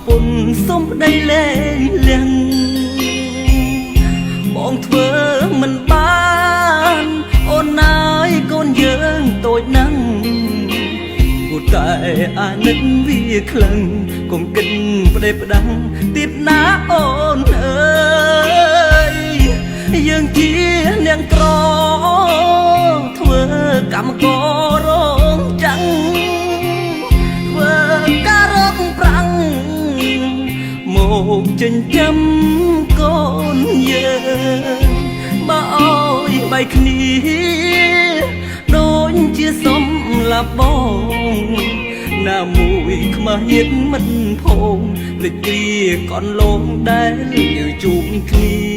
ពន្ធសុំដីលែងលះបងធ្វើមិនបានអូនណាយកូនយើងតូចណាស់គូតែអាណិតវាខ្លាំងកុំគិតប្តេផ្ដាំងទៀតណាអូនអើយយើងជានាងក្រធ្វើកម្មកររងចាំងធ្វើការរកប្រាំងមកចិញ្ចឹមកូនយើងបើអើយបែកគ្នាដូចជាសំឡាប់បងណាមួយខ្មាស់ញាតមិនផងភ្លេចគ្រាកនលងដែលយើងជួបគ្នា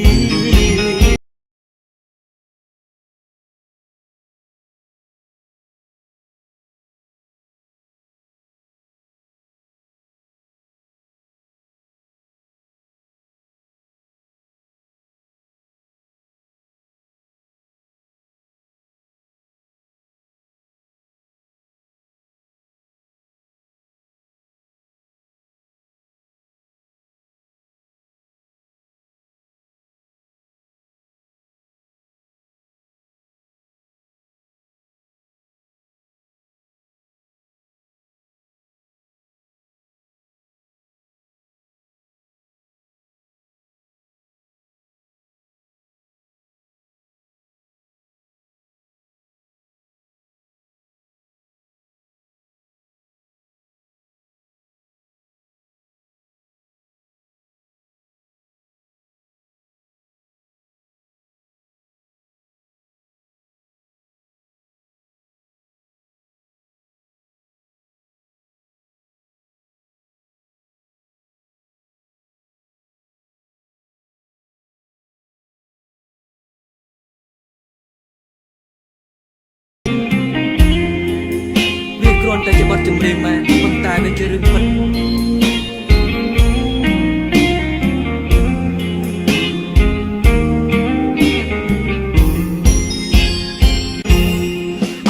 គ្រាន់តែជាបទចម្រៀងមែនប៉ុន្តែវាជារឿងពិត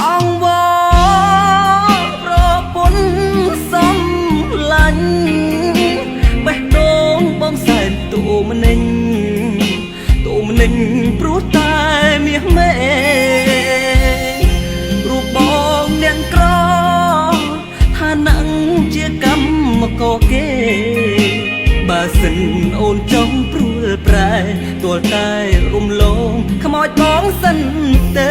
អង្វរប្រពន្ធសំឡាញ់បេះដូងបងសែនទូម្នេញព្រោះតែមាសមេរូបបងនាងក្រណាំងជាកម្មករគេបើសិនអូនចង់ព្រួលប្រែទាល់តែរំលងខ្មោចបងសិនទៅ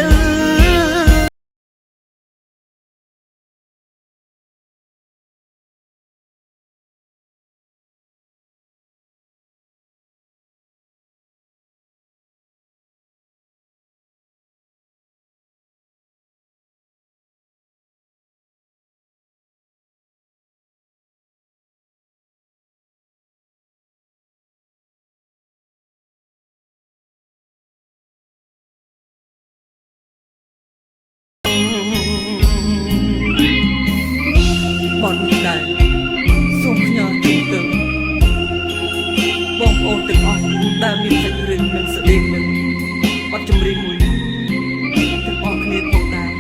បននេះដែរសូមផ្ញើជូនទៅបងប្អូនទាំងអស់ដែលមានសាច់រឿងនិងស្តីនឹងបទចម្រៀងមួយនេះទាំងអស់គ្នាផងដែរ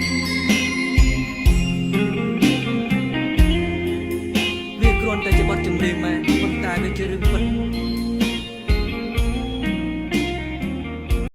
វាគ្រាន់តែជាបទចម្រៀងមែនប៉ុន្តែវាជារឿងពិត